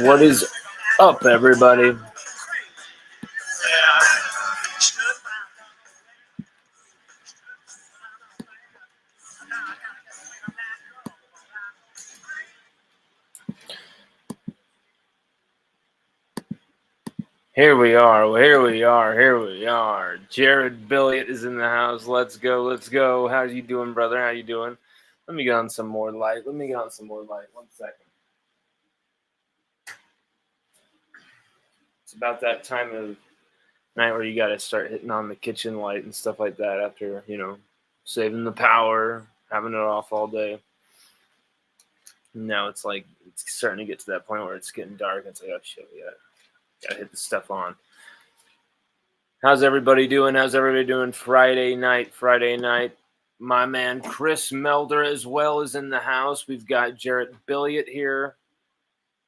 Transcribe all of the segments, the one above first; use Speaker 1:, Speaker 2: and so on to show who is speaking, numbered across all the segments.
Speaker 1: What is up, everybody? Here we are. Jared Billiot is in the house. Let's go. How you doing, brother? How you doing? Let me get on some more light. 1 second. It's about that time of night where you got to start hitting on the kitchen light and stuff like that after, saving the power, having it off all day. Now it's like it's starting to get to that point where it's getting dark. It's like, oh shit, we gotta hit the stuff on. How's everybody doing? Friday night. My man Chris Melder as well is in the house. We've got Jarrett Billiot here.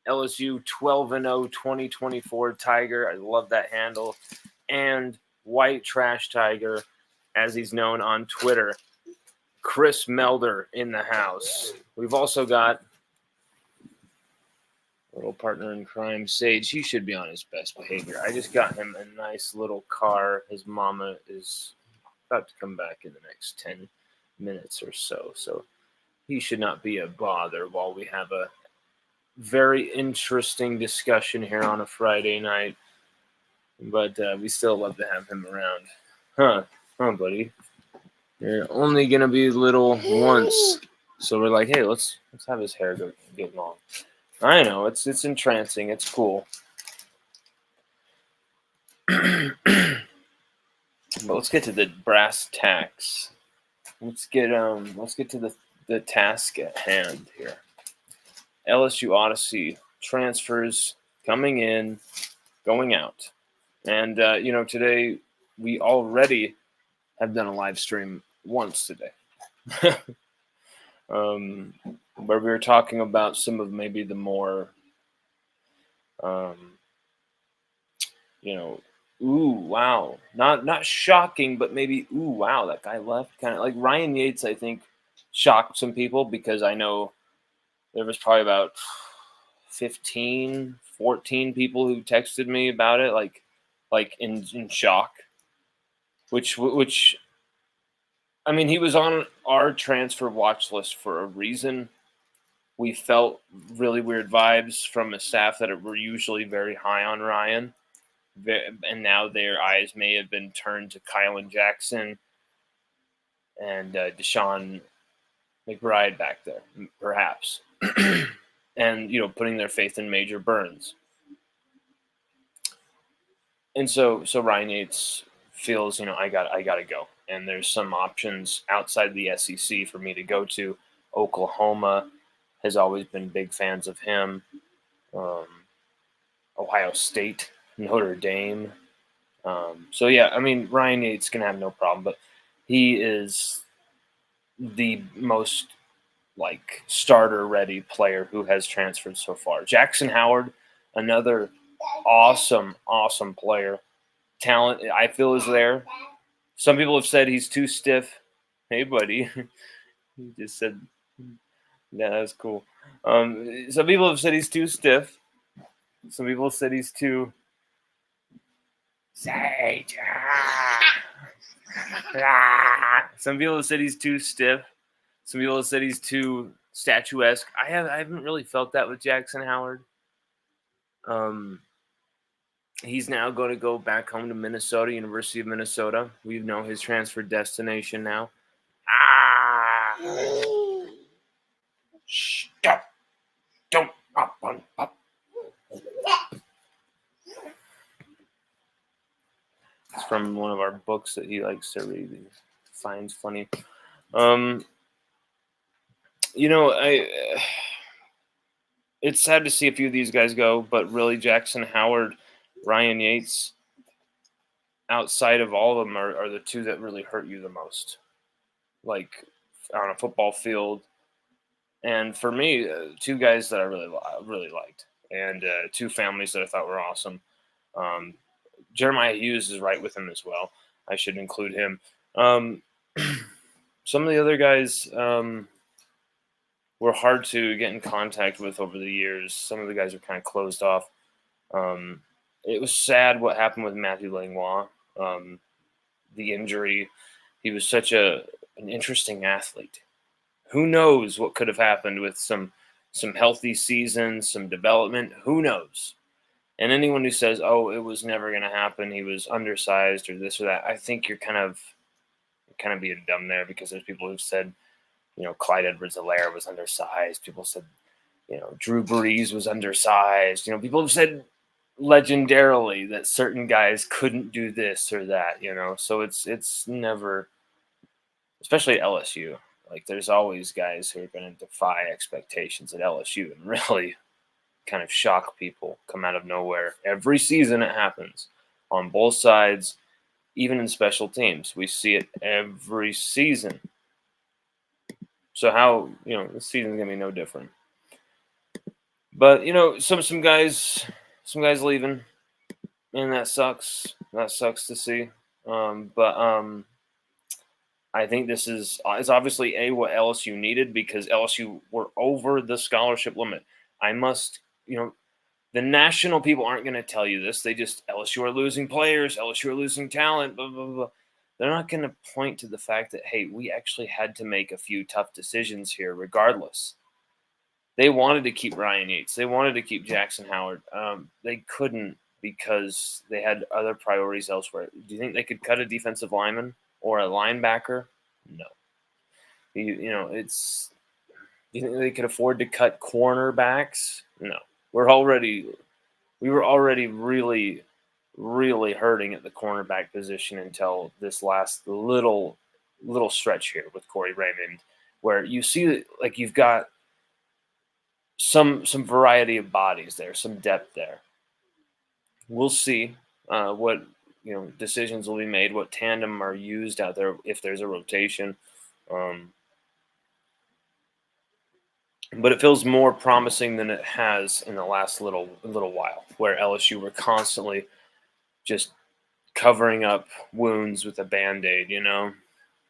Speaker 1: LSU 12-0 2024 Tiger. I love that handle. And White Trash Tiger, as he's known on Twitter. Chris Melder in the house. We've also got little partner in crime, Sage. He should be on his best behavior. I just got him a nice little car. His mama is about to come back in the next 10 minutes or so. So he should not be a bother while we have a very interesting discussion here on a Friday night. But we still love to have him around. Huh, buddy? You're only going to be little once. So we're like, hey, let's have his hair get long. I know, it's entrancing. It's cool. But let's get to the brass tacks. Let's get to the task at hand here. LSU Odyssey transfers coming in, going out. And today we already have done a live stream once today. Where we were talking about some of maybe the more, ooh, wow, not shocking, but maybe, ooh, wow, that guy left. Kind of like Ryan Yates, I think, shocked some people because I know there was probably about 15, 14 people who texted me about it, like in shock, which. I mean, he was on our transfer watch list for a reason. We felt really weird vibes from a staff that were usually very high on Ryan. And now their eyes may have been turned to Kylan Jackson and Deshaun McBride back there, perhaps. And, putting their faith in Major Burns. And so Ryan Yates feels, I gotta go. And there's some options outside the SEC for me to go to. Oklahoma has always been big fans of him. Ohio State, Notre Dame. Ryan Yates can have no problem, but he is the most starter-ready player who has transferred so far. Jackson Howard, another awesome player. Talent, I feel, is there. Some people have said he's too stiff. Hey, buddy. He just said, yeah, that's cool. Some people have said he's too stiff. Some people have said he's too Sage. Some people have said he's too stiff. Some people have said he's too statuesque. I haven't really felt that with Jackson Howard. He's now going to go back home to Minnesota, University of Minnesota. We know his transfer destination now. Stop. Don't up. It's from one of our books that he likes to read. He finds funny. It's sad to see a few of these guys go, but really Jackson Howard, Ryan Yates, outside of all of them are the two that really hurt you the most, like on a football field. And for me, two guys that I really liked, and two families that I thought were awesome. Jeremiah Hughes is right with him as well. I should include him. Some of the other guys, were hard to get in contact with over the years. Some of the guys are kind of closed off. It was sad what happened with Matthew Langlois. The injury. He was such an interesting athlete. Who knows what could have happened with some healthy seasons, some development? Who knows? And anyone who says, "Oh, it was never going to happen. He was undersized or this or that," I think you're kind of being dumb there, because there's people who've said, Clyde Edwards-Helaire was undersized. People said, Drew Brees was undersized. People have said legendarily that certain guys couldn't do this or that. So it's never, especially at LSU. Like, there's always guys who are going to defy expectations at LSU and really kind of shock people, come out of nowhere. Every season it happens on both sides, even in special teams. We see it every season. So how, this season's going to be no different. But, some guys leaving, and that sucks. That sucks to see. But I think this is obviously what LSU needed, because LSU were over the scholarship limit. I must, the national people aren't going to tell you this. They just, LSU are losing players, LSU are losing talent, blah, blah, blah. They're not going to point to the fact that, hey, we actually had to make a few tough decisions here regardless. They wanted to keep Ryan Yates. They wanted to keep Jackson Howard. They couldn't, because they had other priorities elsewhere. Do you think they could cut a defensive lineman or a linebacker? No. Do you think they could afford to cut cornerbacks? No. We were already really, really hurting at the cornerback position until this last little stretch here with Corey Raymond, where you see that, like, you've got some variety of bodies there, some depth there. We'll see what decisions will be made, what tandem are used out there if there's a rotation. But it feels more promising than it has in the last little while, where LSU were constantly just covering up wounds with a Band-Aid,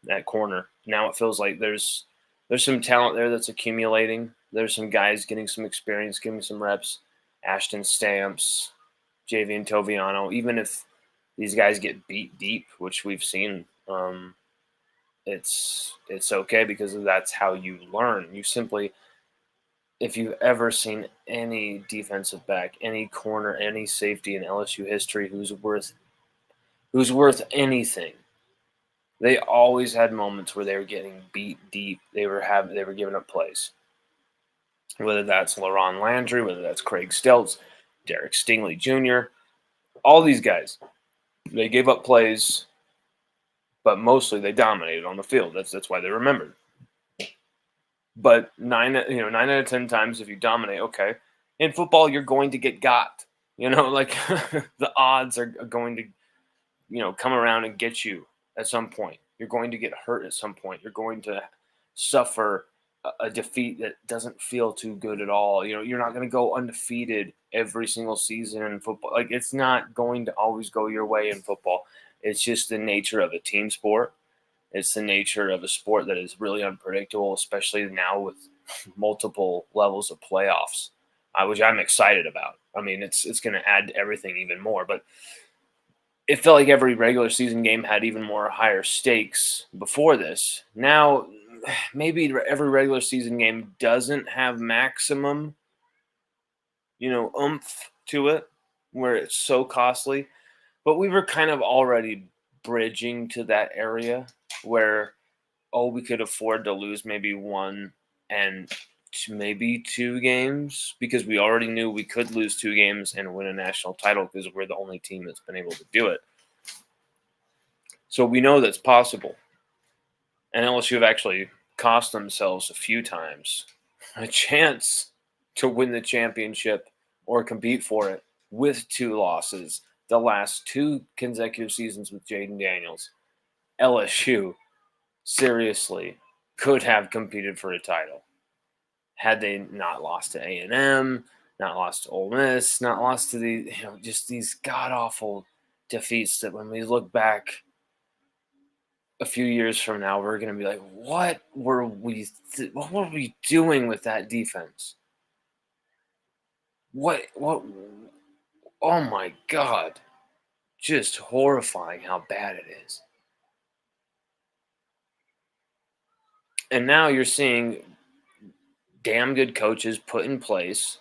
Speaker 1: that corner. Now it feels like there's some talent there that's accumulating. There's some guys getting some experience, getting some reps. Ashton Stamps, Javian Toviano. Even if these guys get beat deep, which we've seen, it's okay, because that's how you learn. You simply, if you've ever seen any defensive back, any corner, any safety in LSU history who's worth anything, they always had moments where they were getting beat deep. They were giving up plays. Whether that's LaRon Landry, whether that's Craig Stelz, Derek Stingley Jr., all these guys, they gave up plays, but mostly they dominated on the field. That's why they're remembered. But 9 out of 10 times, if you dominate, okay. In football, you're going to get got. Like the odds are going to, come around and get you at some point. You're going to get hurt at some point. You're going to suffer a defeat that doesn't feel too good at all. You're not going to go undefeated every single season in football. Like, it's not going to always go your way in football. It's just the nature of a team sport. It's the nature of a sport that is really unpredictable, especially now with multiple levels of playoffs, which I'm excited about. I mean, it's going to add to everything even more. But it felt like every regular season game had even more higher stakes before this. Now, maybe every regular season game doesn't have maximum, oomph to it, where it's so costly. But we were kind of already bridging to that area where, we could afford to lose maybe one and maybe 2 games, because we already knew we could lose 2 games and win a national title, because we're the only team that's been able to do it. So we know that's possible. And LSU have actually cost themselves a few times a chance to win the championship or compete for it with 2 losses. The last 2 consecutive seasons with Jaden Daniels, LSU seriously could have competed for a title had they not lost to A&M, not lost to Ole Miss, not lost to just these god-awful defeats that when we look back, a few years from now, we're going to be like, what were we doing with that defense? What, oh my God. Just horrifying how bad it is. And now you're seeing damn good coaches put in place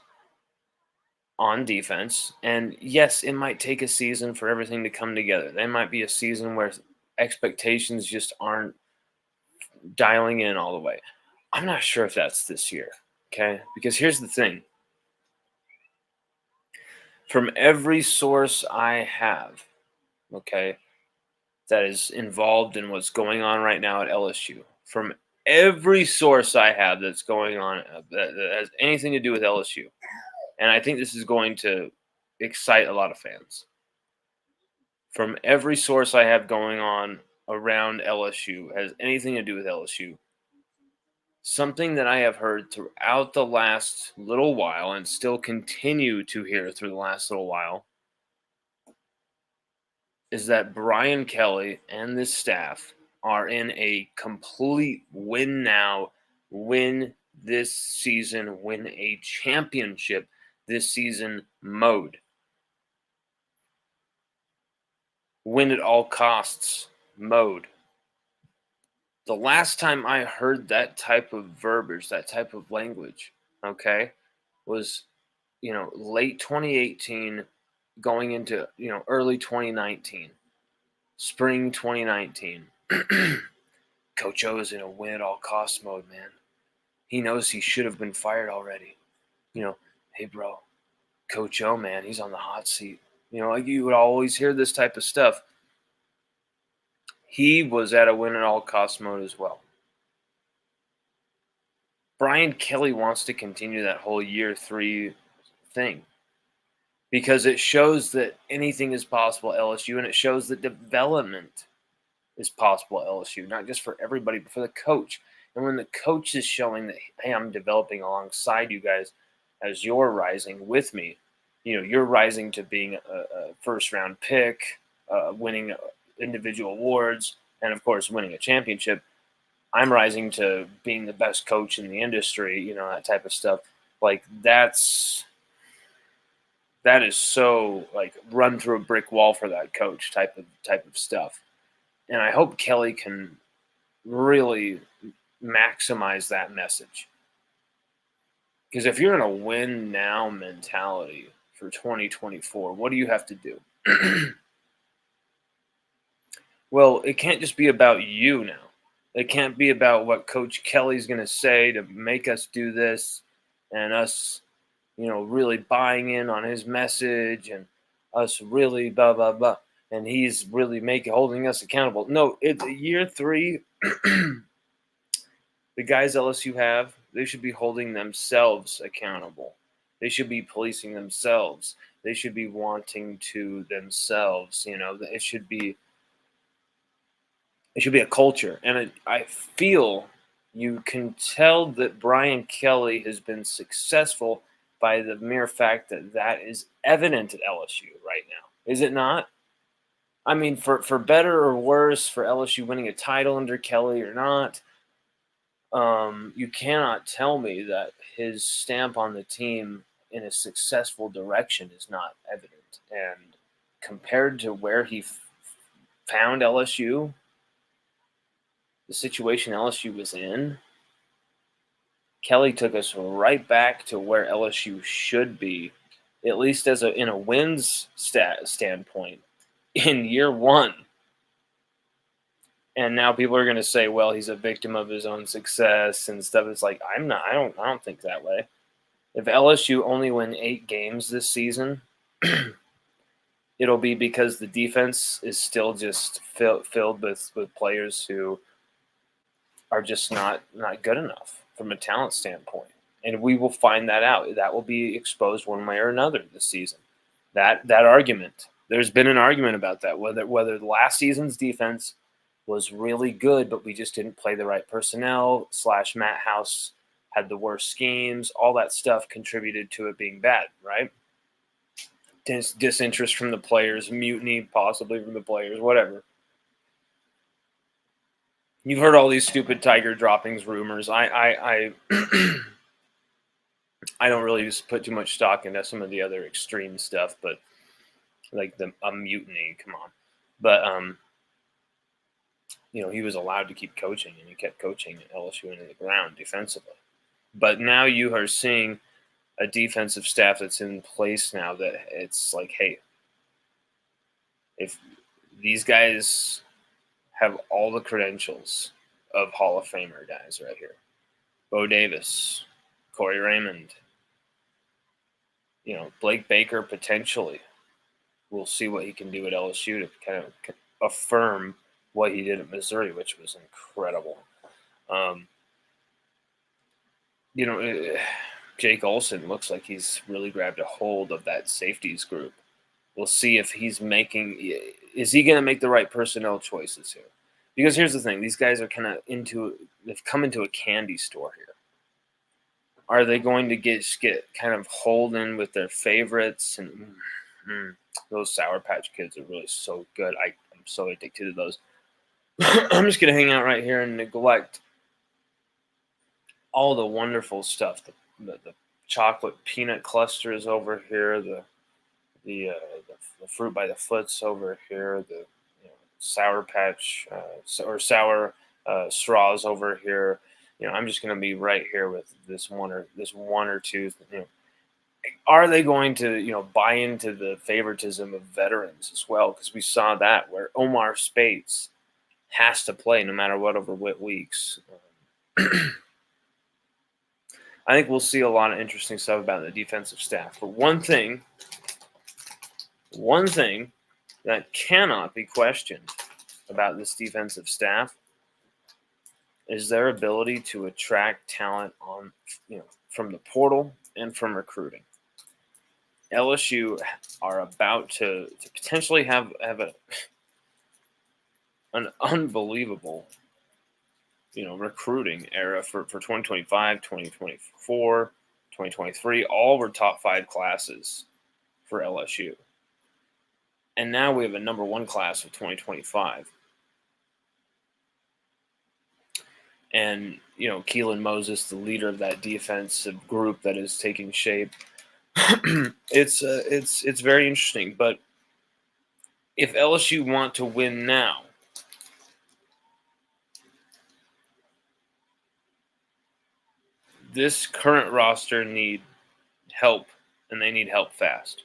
Speaker 1: on defense. And yes, it might take a season for everything to come together. There might be a season where expectations just aren't dialing in all the way. I'm not sure if that's this year. Okay. Because here's the thing, from every source I have, okay, that is involved in what's going on right now at LSU, from every source I have that's going on that has anything to do with LSU, and I think this is going to excite a lot of fans. From every source I have going on around LSU, has anything to do with LSU, something that I have heard throughout the last little while and still continue to hear through the last little while is that Brian Kelly and this staff are in a complete win now, win this season, win a championship this season mode. Win at all costs mode. The last time I heard that type of verbiage, that type of language, okay, was, late 2018 going into, early 2019, spring 2019. Coach O is in a win at all costs mode, man. He knows he should have been fired already. Hey, bro, Coach O, man, he's on the hot seat. Like you would always hear this type of stuff. He was at a win at all costs mode as well. Brian Kelly wants to continue that whole year 3 thing because it shows that anything is possible at LSU, and it shows that development is possible at LSU, not just for everybody, but for the coach. And when the coach is showing that, hey, I'm developing alongside you guys as you're rising with me, you're rising to being a first-round pick, winning individual awards, and, of course, winning a championship. I'm rising to being the best coach in the industry, that type of stuff. Like, that is so, like, run through a brick wall for that coach type of stuff. And I hope Kelly can really maximize that message. Because if you're in a win now mentality for 2024, what do you have to do? Well, it can't just be about you now. It can't be about what Coach Kelly's going to say to make us do this and us, really buying in on his message and us really blah, blah, blah. And he's really holding us accountable. No, it's year 3. The guys LSU have, they should be holding themselves accountable. They should be policing themselves. They should be wanting to themselves. It should be a culture. And I feel you can tell that Brian Kelly has been successful by the mere fact that is evident at LSU right now. Is it not? I mean, for better or worse, for LSU winning a title under Kelly or not, you cannot tell me that his stamp on the team in a successful direction is not evident. And compared to where he found LSU, the situation LSU was in, Kelly took us right back to where LSU should be, at least in a wins standpoint, in year 1. And now people are going to say, well, he's a victim of his own success and stuff. It's like, I don't think that way. If LSU only win 8 games this season, it'll be because the defense is still just filled with players who are just not good enough from a talent standpoint. And we will find that out. That will be exposed one way or another this season. That argument, there's been an argument about that, whether last season's defense was really good, but we just didn't play the right personnel, / Matt House had the worst schemes, all that stuff contributed to it being bad, right? Disinterest from the players, mutiny possibly from the players, whatever. You've heard all these stupid Tiger droppings rumors. I don't really just put too much stock into some of the other extreme stuff, but like a mutiny, come on. But he was allowed to keep coaching, and he kept coaching at LSU into the ground defensively. But now you are seeing a defensive staff that's in place now that it's like, hey, if these guys have all the credentials of Hall of Famer guys right here, Bo Davis, Corey Raymond, Blake Baker potentially. We'll see what he can do at LSU to kind of affirm what he did at Missouri, which was incredible. Jake Olson looks like he's really grabbed a hold of that safeties group. We'll see if is he going to make the right personnel choices here? Because here's the thing, these guys are kind of they've come into a candy store here. Are they going to get kind of holed in with their favorites? And those Sour Patch Kids are really so good. I'm so addicted to those. I'm just going to hang out right here and neglect all the wonderful stuff. The chocolate peanut clusters over here. The fruit by the foot's over here. The Sour Patch or sour straws over here. I'm just going to be right here with this one or two. Are they going to buy into the favoritism of veterans as well? Because we saw that where Omar Speights has to play no matter what over what weeks. I think we'll see a lot of interesting stuff about the defensive staff. But one thing that cannot be questioned about this defensive staff is their ability to attract talent from the portal and from recruiting. LSU are about to potentially have an unbelievable recruiting era for 2025, 2024, 2023. All were top 5 classes for LSU. And now we have a number 1 class of 2025. And, Keelan Moses, the leader of that defensive group that is taking shape, it's very interesting. But if LSU want to win now, this current roster need help, and they need help fast.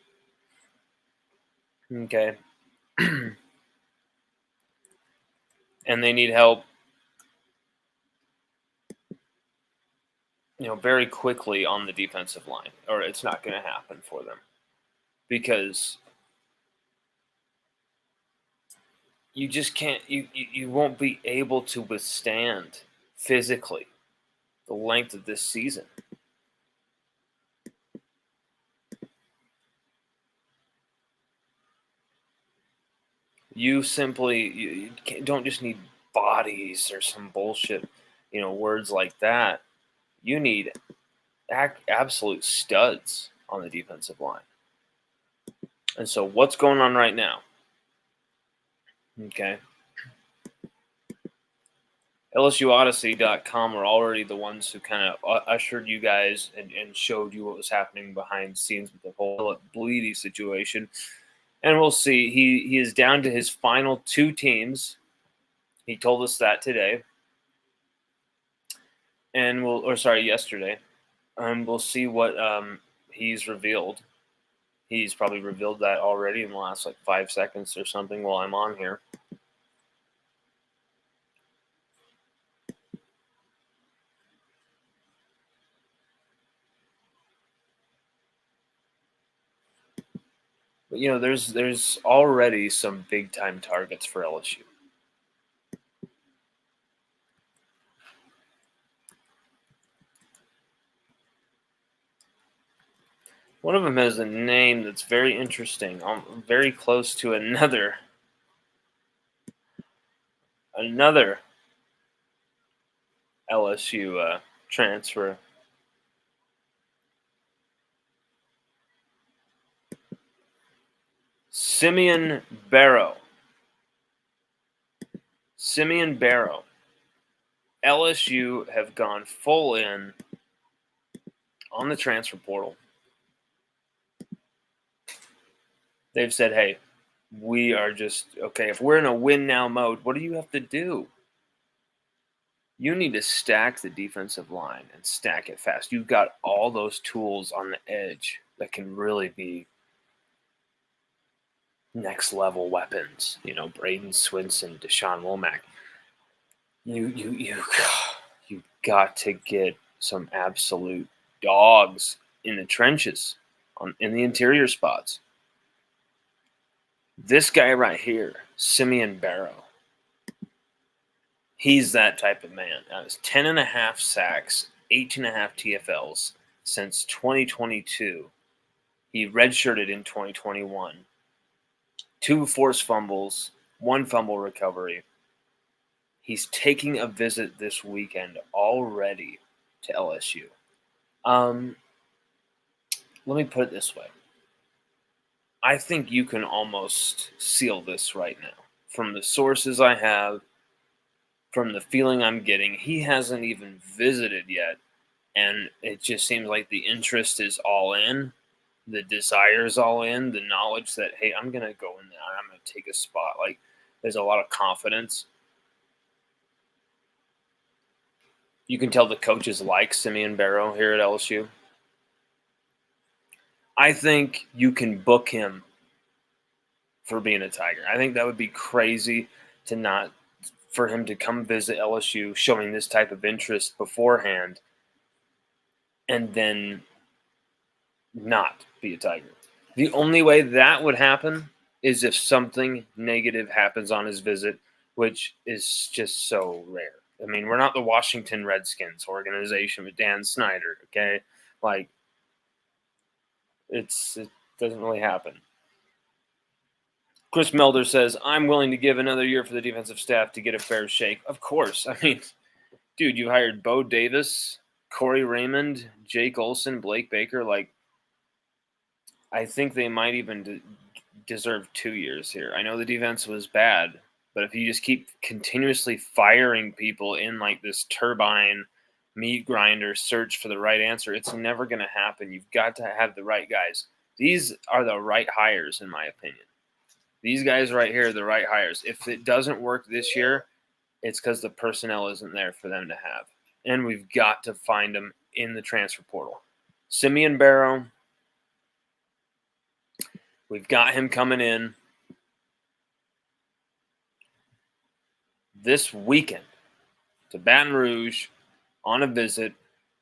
Speaker 1: Okay. And they need help, very quickly on the defensive line, or it's not going to happen for them. Because you just can't, you won't be able to withstand physically the length of this season. You simply you don't just need bodies or some bullshit, words like that. You need absolute studs on the defensive line. And so what's going on right now? Okay. LSUODYSSEY.com are already the ones who kind of ushered you guys and showed you what was happening behind the scenes with the whole Bleedy situation. And we'll see. He is down to his final 2 teams. He told us that today. And yesterday. And we'll see what he's revealed. He's probably revealed that already in the last 5 seconds or something while I'm on here. But there's already some big time targets for LSU. One of them has a name that's very interesting. Very close to another LSU transfer. Simeon Barrow. LSU have gone full in on the transfer portal. They've said, hey, we are just, okay, if we're in a win now mode, what do you have to do? You need to stack the defensive line and stack it fast. You've got all those tools on the edge that can really be next level weapons. You know, Braden Swinson, Deshaun Womack. You got to get some absolute dogs in the trenches, in the interior spots. This guy right here, Simeon Barrow, he's that type of man. 10.5 sacks, 18.5 TFLs since 2022. He redshirted in 2021. 2 forced fumbles, 1 fumble recovery. He's taking a visit this weekend already to LSU. Let me put it this way. I think you can almost seal this right now. From the sources I have, from the feeling I'm getting, he hasn't even visited yet. And it just seems like the interest is all in. The desire is all in. The knowledge that, hey, I'm going to go in there and I'm going to take a spot. Like, there's a lot of confidence. You can tell the coaches like Simeon Barrow here at LSU. I think you can book him for being a Tiger. I think that would be crazy for him to come visit LSU showing this type of interest beforehand and then not be a Tiger. The only way that would happen is if something negative happens on his visit, which is just so rare. I mean, we're not the Washington Redskins organization with Dan Snyder, okay? Like, it doesn't really happen. Chris Melder says, I'm willing to give another year for the defensive staff to get a fair shake. Of course. I mean, dude, you hired Bo Davis, Corey Raymond, Jake Olson, Blake Baker. Like, I think they might even deserve 2 years here. I know the defense was bad, but if you just keep continuously firing people in like this turbine meat grinder search for the right answer, it's never going to happen. You've got to have the right guys. These are the right hires, in my opinion. These guys right here are the right hires. If it doesn't work this year, it's because the personnel isn't there for them to have. And we've got to find them in the transfer portal. Simeon Barrow, we've got him coming in this weekend to Baton Rouge on a visit.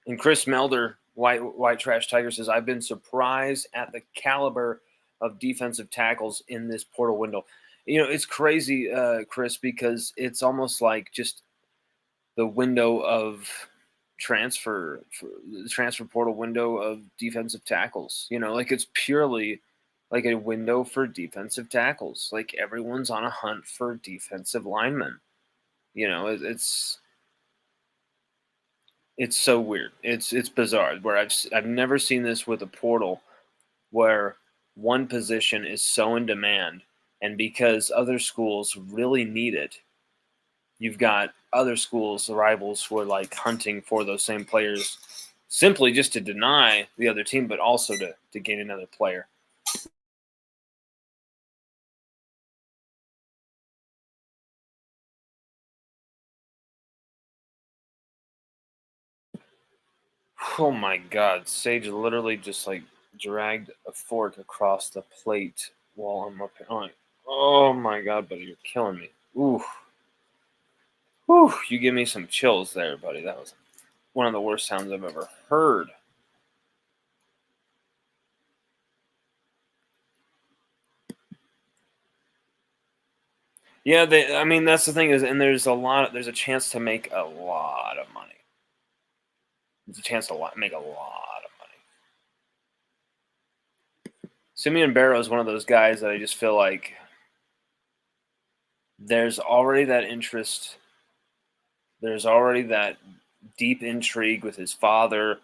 Speaker 1: And Chris Melder, White Trash Tiger, says, I've been surprised at the caliber of defensive tackles in this portal window. You know, it's crazy, Chris, because it's almost like just the window of the transfer portal window of defensive tackles. You know, like it's purely like a window for defensive tackles. Like everyone's on a hunt for defensive linemen. You know, it's so weird. It's bizarre. Where I've never seen this with a portal where one position is so in demand, and because other schools really need it, you've got other schools, the rivals, who are like hunting for those same players simply just to deny the other team, but also to gain another player. Oh my God, Sage literally just like dragged a fork across the plate while I'm up here. Oh my God, buddy, you're killing me. Ooh. Whew, you give me some chills there, buddy. That was one of the worst sounds I've ever heard. Yeah, I mean, that's the thing is, and there's a chance to make a lot of money. There's a chance to make a lot of money. Simeon Barrow is one of those guys that I just feel like there's already that interest. There's already that deep intrigue with his father,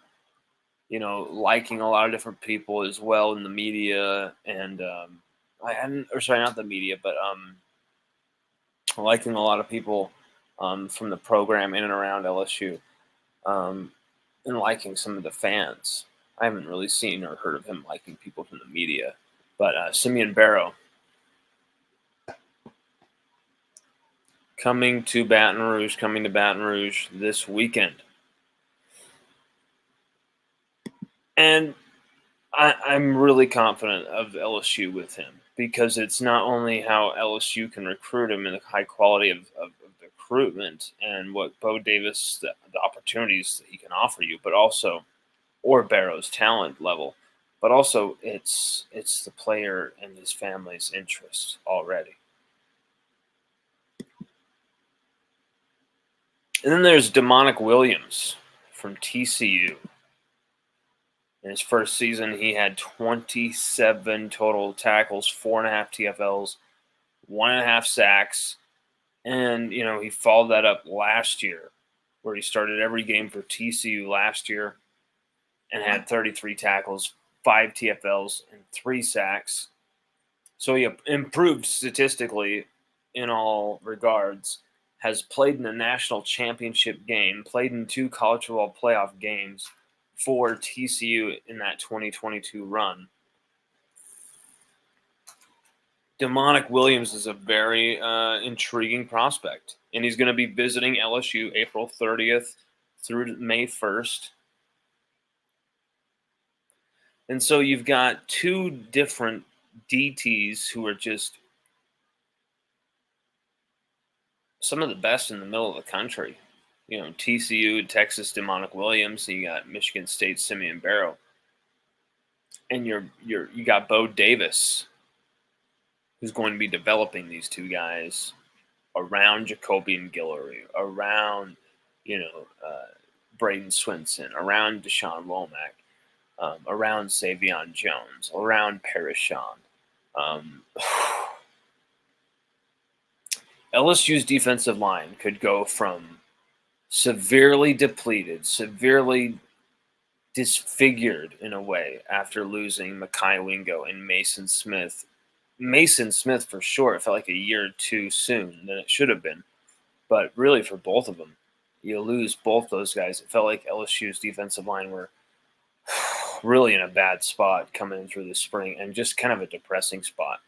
Speaker 1: you know, liking a lot of different people as well in the media, and not the media, but liking a lot of people from the program in and around LSU, and liking some of the fans. I haven't really seen or heard of him liking people from the media. But Simeon Barrow coming to Baton Rouge this weekend. And I'm really confident of LSU with him, because it's not only how LSU can recruit him and the high quality of the recruitment and what Bo Davis, the opportunities that he can offer you, but also, or Barrow's talent level, but also it's the player and his family's interest already. And then there's Demonic Williams from TCU. In his first season, he had 27 total tackles, 4.5 TFLs, 1.5 sacks. And, he followed that up last year, where he started every game for TCU last year and had 33 tackles, 5 TFLs, and 3 sacks. So he improved statistically in all regards, has played in the national championship game, played in 2 college football playoff games for TCU in that 2022 run. Demonic Williams is a very intriguing prospect, and he's going to be visiting LSU April 30th through May 1st. And so you've got 2 different DTs who are just some of the best in the middle of the country. TCU, Texas, Demonic Williams. You got Michigan State, Simeon Barrow, and you got Bo Davis, who's going to be developing these 2 guys around Jacoby and Guillory, around Braden Swinson, around Deshaun Womack, around Savion Jones, around Parishon. LSU's defensive line could go from severely depleted, severely disfigured in a way after losing Mekhi Wingo and Mason Smith. Mason Smith, for sure, it felt like a year or 2 soon than it should have been. But really, for both of them, you lose both those guys. It felt like LSU's defensive line were really in a bad spot coming in through the spring, and just kind of a depressing spot.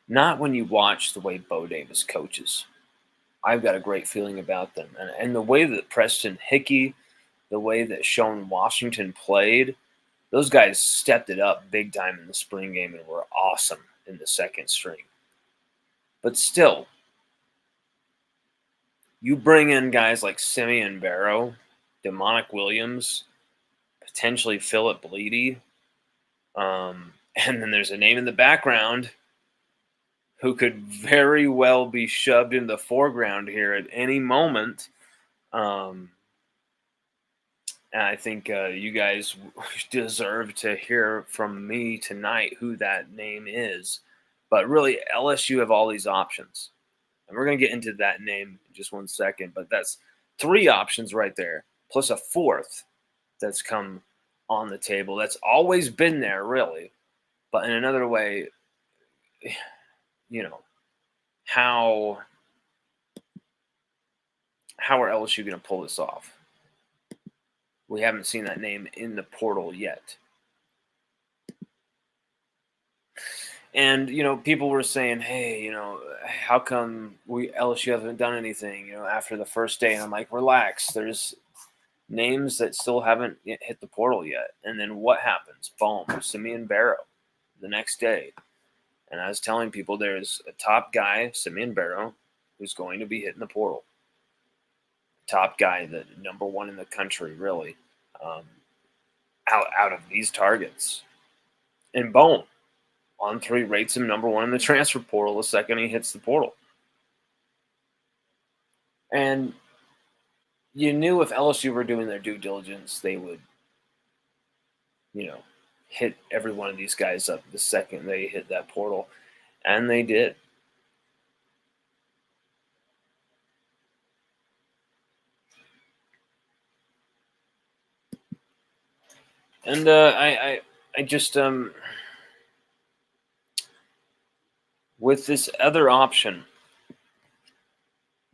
Speaker 1: Not when you watch the way Bo Davis coaches. I've got a great feeling about them. And the way that Preston Hickey, the way that Sean Washington played, those guys stepped it up big time in the spring game and were awesome in the second string. But still, you bring in guys like Simeon Barrow, Demonic Williams, potentially Philip Bleedy, and then there's a name in the background who could very well be shoved in the foreground here at any moment. And I think you guys deserve to hear from me tonight who that name is. But really, LSU have all these options. And we're going to get into that name in just one second. But that's 3 options right there, plus a 4th that's come on the table. That's always been there, really. But in another way, how are LSU going to pull this off? We haven't seen that name in the portal yet. And, people were saying, hey, how come LSU hasn't done anything, after the first day? And I'm like, relax. There's names that still haven't hit the portal yet. And then what happens? Boom, Simeon Barrow the next day. And I was telling people there's a top guy, Simeon Barrow, who's going to be hitting the portal. Top guy, the number 1 in the country, really, out of these targets. And boom, On3 rates him number 1 in the transfer portal the second he hits the portal. And you knew if LSU were doing their due diligence, they would, hit every one of these guys up the second they hit that portal. And they did. And I just with this other option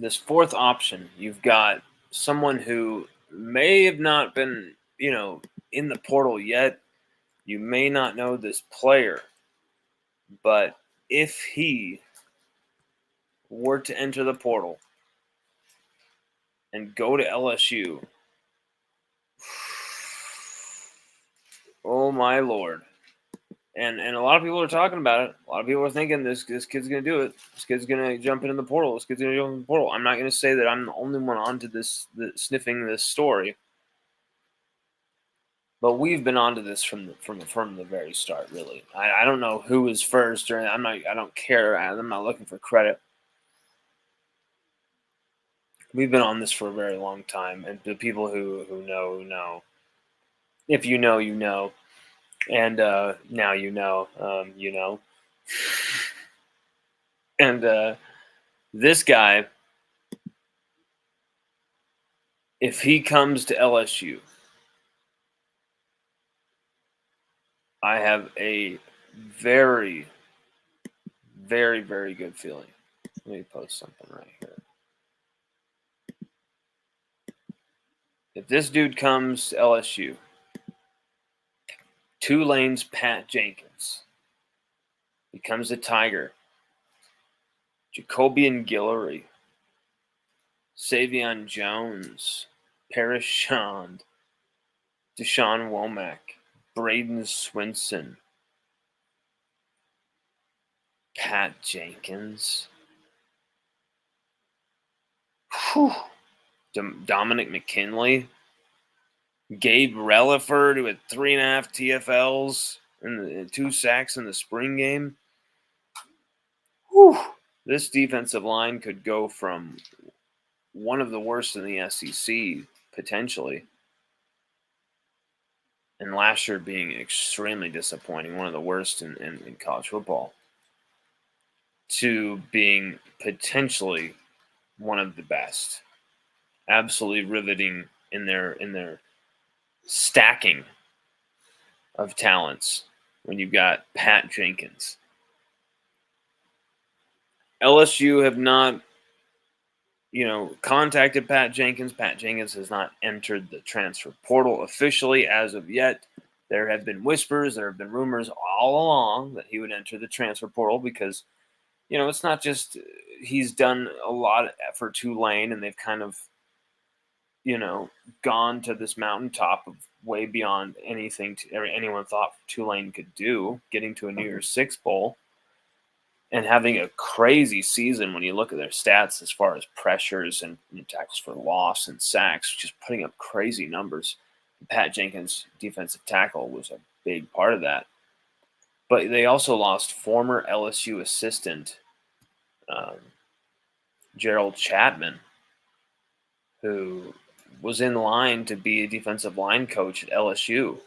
Speaker 1: This fourth option, you've got someone who may have not been, in the portal yet. You may not know this player, but if he were to enter the portal and go to LSU, oh my Lord. And a lot of people are talking about it. A lot of people are thinking this kid's going to do it. This kid's going to jump into the portal. This kid's going to jump in the portal. I'm not going to say that I'm the only one onto sniffing this story. But we've been onto this from the very start, really. I don't know who was first, or I don't care. I'm not looking for credit. We've been on this for a very long time, and the people who know. If you know, you know, and now you know, you know. And this guy, if he comes to LSU, I have a very, very, very good feeling. Let me post something right here. If this dude comes to LSU, Tulane's Pat Jenkins becomes a Tiger. Jacobian Guillory, Savion Jones, Parrish Shand, Deshaun Womack, Braden Swinson, Pat Jenkins, Dominic McKinley, Gabe Relaford, who had 3.5 TFLs and 2 sacks in the spring game. This defensive line could go from one of the worst in the SEC, potentially, and last year being extremely disappointing, one of the worst in college football, to being potentially one of the best. Absolutely riveting in their stacking of talents when you've got Pat Jenkins. LSU have not, contacted Pat Jenkins. Pat Jenkins has not entered the transfer portal officially as of yet. There have been whispers, there have been rumors all along that he would enter the transfer portal because, it's not just he's done a lot for Tulane and they've kind of, gone to this mountaintop of way beyond anything anyone thought Tulane could do, getting to a New Year's Six bowl. And having a crazy season when you look at their stats as far as pressures and tackles for loss and sacks, just putting up crazy numbers. Pat Jenkins, defensive tackle, was a big part of that. But they also lost former LSU assistant Gerald Chapman, who was in line to be a defensive line coach at LSU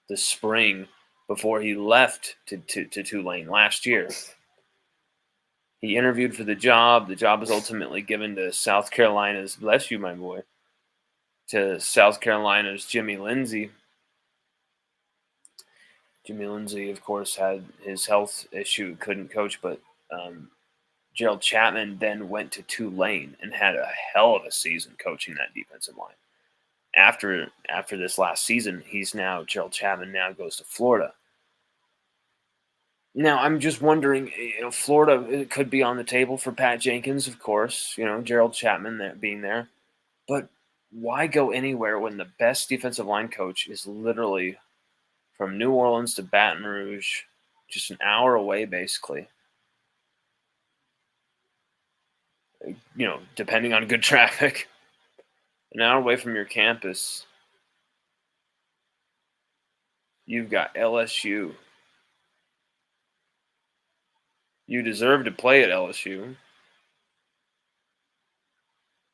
Speaker 1: this spring before he left to Tulane last year. He interviewed for the job. The job was ultimately given to South Carolina's, bless you, my boy, to South Carolina's Jimmy Lindsey. Jimmy Lindsey, of course, had his health issue, couldn't coach, but Gerald Chapman then went to Tulane and had a hell of a season coaching that defensive line. After this last season, Gerald Chapman now goes to Florida. Now, I'm just wondering, Florida, it could be on the table for Pat Jenkins, of course, Gerald Chapman being there. But why go anywhere when the best defensive line coach is literally from New Orleans to Baton Rouge, just an hour away, basically? Depending on good traffic, an hour away from your campus. You've got LSU. You deserve to play at LSU.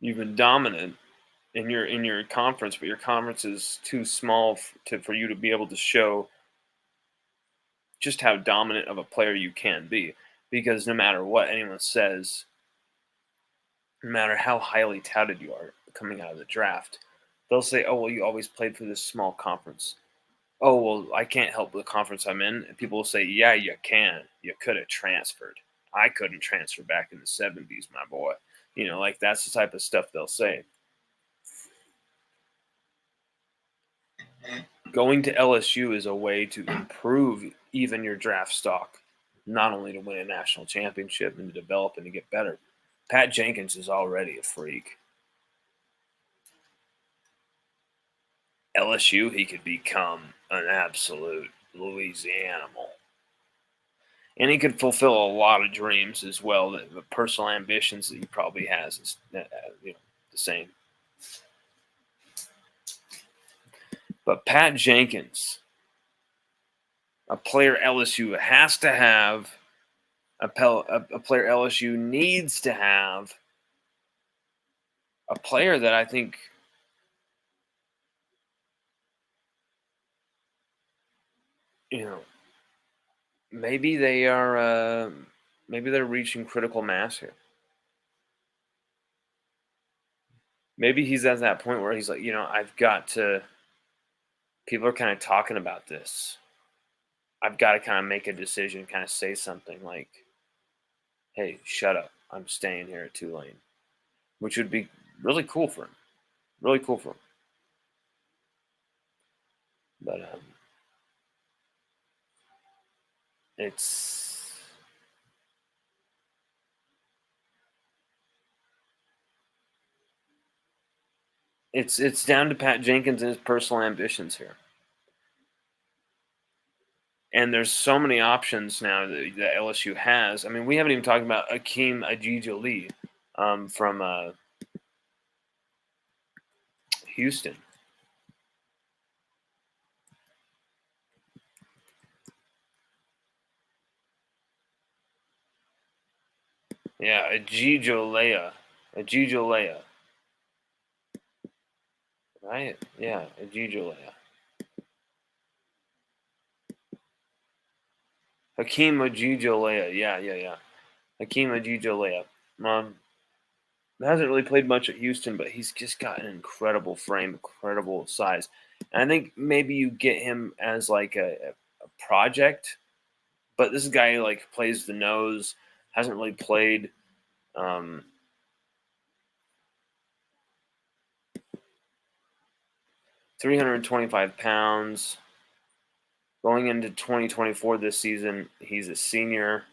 Speaker 1: You've been dominant in your conference, but your conference is too small for you to be able to show just how dominant of a player you can be. Because no matter what anyone says, no matter how highly touted you are coming out of the draft, they'll say, "Oh, well, you always played for this small conference." "Oh, well, I can't help the conference I'm in." And people will say, "Yeah, you can. You could have transferred. I couldn't transfer back in the 70s, my boy. Like that's the type of stuff they'll say. Going to LSU is a way to improve even your draft stock, not only to win a national championship and to develop and to get better. Pat Jenkins is already a freak. LSU, he could become an absolute Louisiana animal. And he could fulfill a lot of dreams as well, the personal ambitions that he probably has is the same. But Pat Jenkins, a player LSU has to have, a player LSU needs to have, a player that I think maybe they're reaching critical mass here. Maybe he's at that point where he's like, I've got to. People are kind of talking about this. I've got to kind of make a decision, kind of say something like, "Hey, shut up! I'm staying here at Tulane," which would be really cool for him. Really cool for him. But it's down to Pat Jenkins and his personal ambitions here. And there's so many options now that LSU has. I mean, we haven't even talked about Akeem Ajiji-Lee from Houston. Yeah, Ajiji-Lee. Right? Yeah, Ajiji-Lee. Hakeem Ajiji-Lee. Yeah. Hakeem Ajiji-Lee. Hasn't really played much at Houston, but he's just got an incredible frame, incredible size. And I think maybe you get him as like a project, but this guy like plays the nose, hasn't really played. 325 pounds. Going into 2024 this season, he's a senior.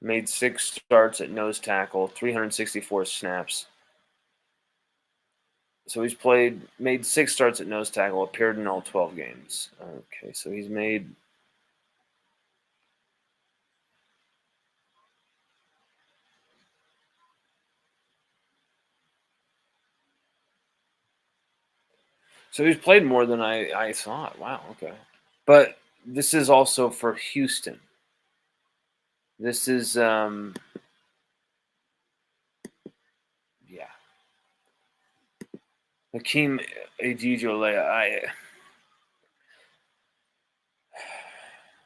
Speaker 1: Made 6 starts at nose tackle, 364 snaps. So he's made 6 starts at nose tackle, appeared in all 12 games. Okay, so he's made. So he's played more than I thought. Wow, okay. But this is also for Houston. This is, yeah. Hakeem Ajiji-Lee,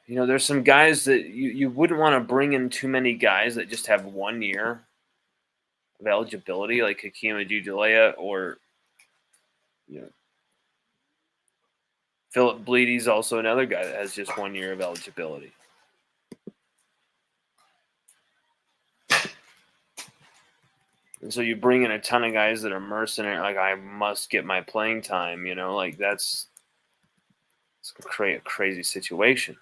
Speaker 1: there's some guys that you wouldn't want to bring in too many guys that just have 1 year of eligibility, like Hakeem Ajiji-Lee or Philip Bleedy's also another guy that has just 1 year of eligibility. And so you bring in a ton of guys that are mercenary, like I must get my playing time, like it's going to create a crazy situation.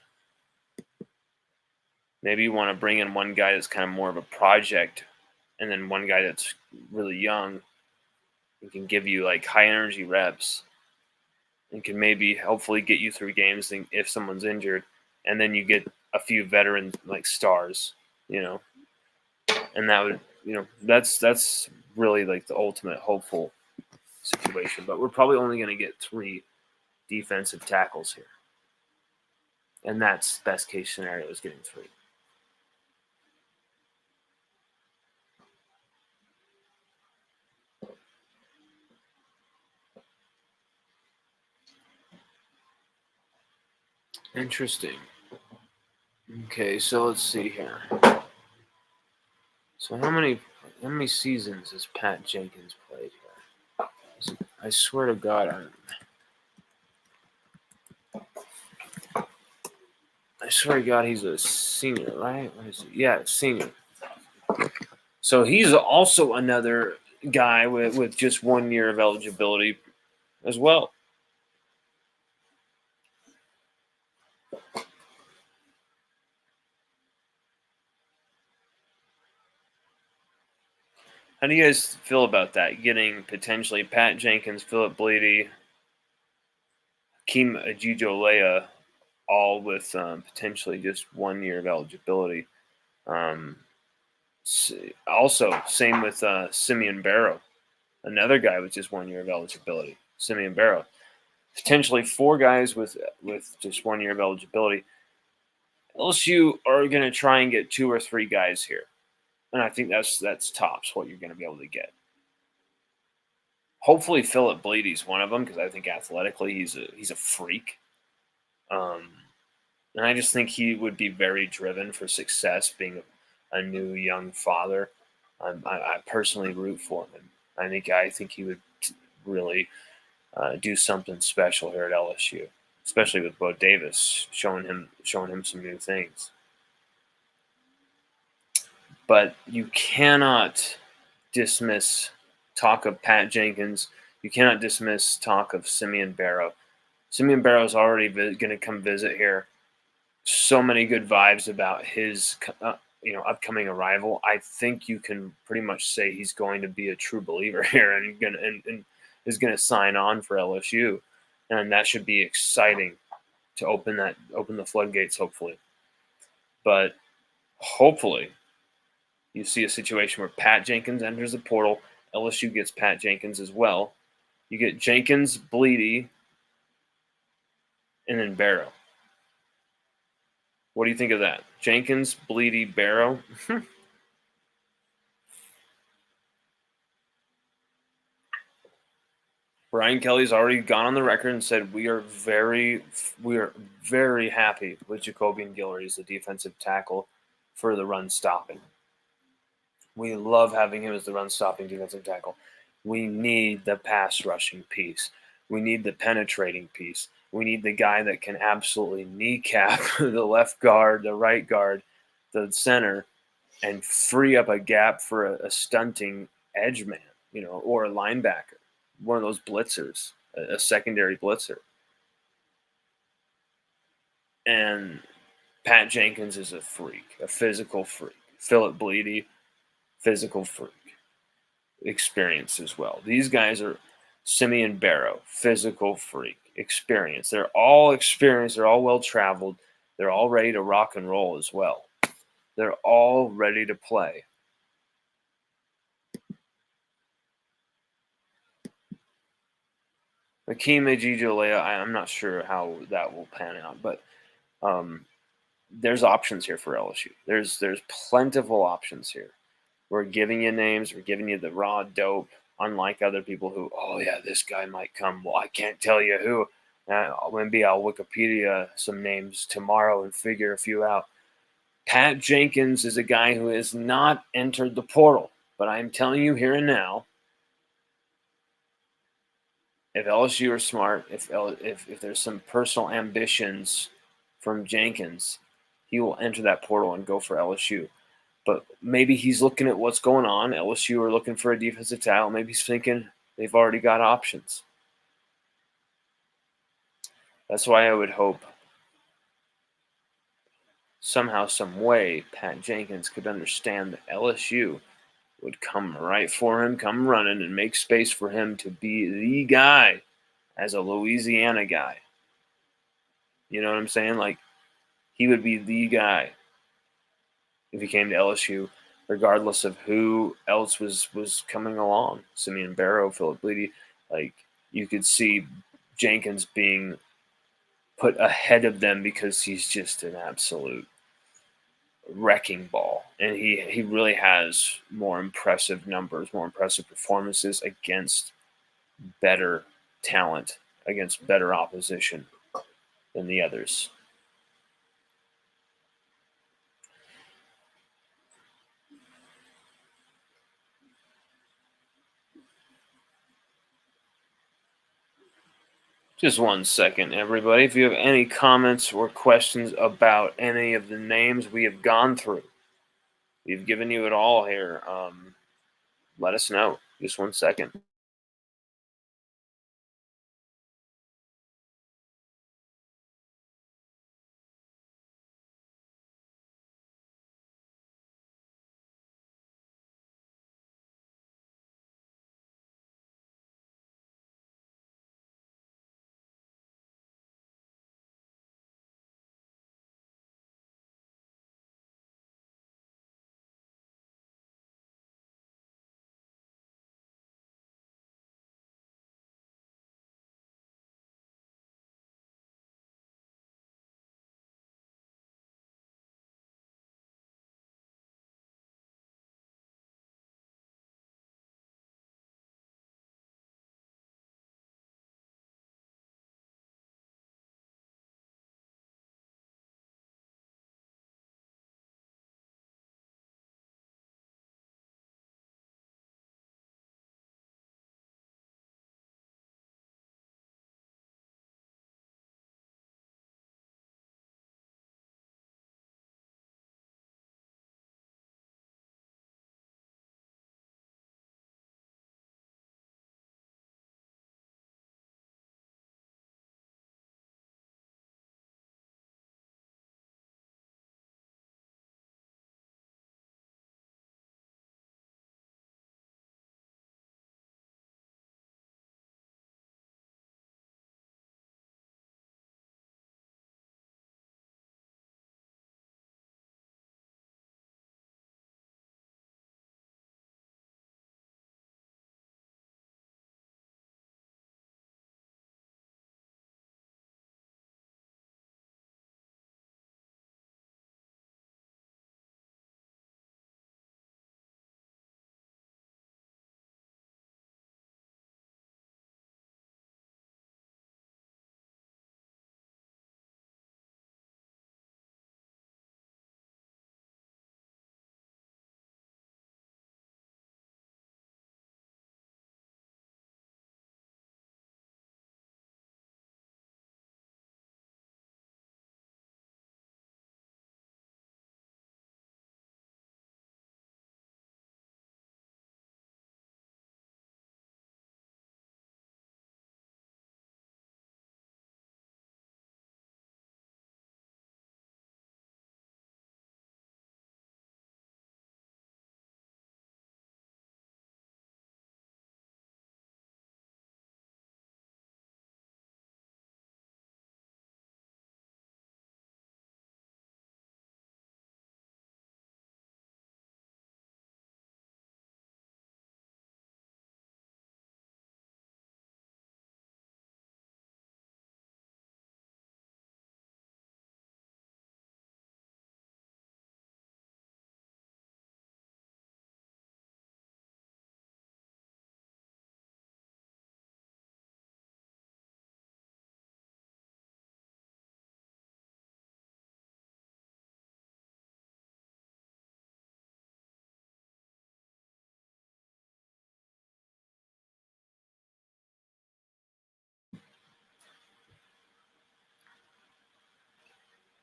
Speaker 1: Maybe you want to bring in one guy that's kind of more of a project, and then one guy that's really young and can give you like high energy reps and can maybe hopefully get you through games if someone's injured, and then you get a few veteran like stars, and that would, that's really like the ultimate hopeful situation. But we're probably only going to get 3 defensive tackles here, and that's best case scenario is getting 3. Interesting. Okay, so let's see here. So how many seasons has Pat Jenkins played here? I swear to God, I swear to God, he's a senior, right? What is he? Yeah, senior. So So he's also another guy with just 1 year of eligibility as well. How do you guys feel about that? Getting potentially Pat Jenkins, Philip Bleedy, Keem Ajijolea, all with potentially just 1 year of eligibility. Um, Also, same with Simeon Barrow, another guy with just 1 year of eligibility. Simeon Barrow, potentially 4 guys with just 1 year of eligibility. LSU are going to try and get 2 or 3 guys here, and I think that's tops what you're going to be able to get. Hopefully, Philip Bleedy's one of them because I think athletically he's a freak, and I just think he would be very driven for success, being a new young father. I personally root for him. I think he would really do something special here at LSU, especially with Bo Davis showing him some new things. But you cannot dismiss talk of Pat Jenkins. You cannot dismiss talk of Simeon Barrow. Simeon Barrow is already going to come visit here. So many good vibes about his upcoming arrival. I think you can pretty much say he's going to be a true believer here and is going to sign on for LSU, and that should be exciting to open the floodgates, hopefully. But hopefully you see a situation where Pat Jenkins enters the portal, LSU gets Pat Jenkins as well. You get Jenkins, Bleedy, and then Barrow. What do you think of that? Jenkins, Bleedy, Barrow? Brian Kelly's already gone on the record and said we are very happy with Jacobian Guillory as the defensive tackle for the run stopping. We love having him as the run stopping defensive tackle. We need the pass rushing piece. We need the penetrating piece. We need the guy that can absolutely kneecap the left guard, the right guard, the center, and free up a gap for a stunting edge man, or a linebacker, one of those blitzers, a secondary blitzer. And Pat Jenkins is a freak, a physical freak. Philip Bleedy, physical freak. Experience as well. These guys are Simeon Barrow, physical freak, experience. They're all experienced. They're all well-traveled. They're all ready to rock and roll as well. They're all ready to play. Akeem Ajijolea, I'm not sure how that will pan out, but there's options here for LSU. There's plentiful options here. We're giving you names. We're giving you the raw dope, unlike other people who, oh, yeah, this guy might come. Well, I can't tell you who. Maybe I'll Wikipedia some names tomorrow and figure a few out. Pat Jenkins is a guy who has not entered the portal, but I'm telling you here and now, if LSU are smart, if there's some personal ambitions from Jenkins, he will enter that portal and go for LSU. But maybe he's looking at what's going on. LSU are looking for a defensive tackle. Maybe he's thinking they've already got options. That's why I would hope somehow, some way, Pat Jenkins could understand that LSU would come right for him, come running, and make space for him to be the guy as a Louisiana guy. You know what I'm saying? Like, he would be the guy if he came to LSU, regardless of who else was coming along. Simeon Barrow, Philip Bleedy. Like, you could see Jenkins being put ahead of them because he's just an absolute wrecking ball. And he really has more impressive numbers, more impressive performances against better talent, against better opposition than the others. Just 1 second, everybody. If you have any comments or questions about any of the names we have gone through, We've given you it all here. Let us know. Just 1 second.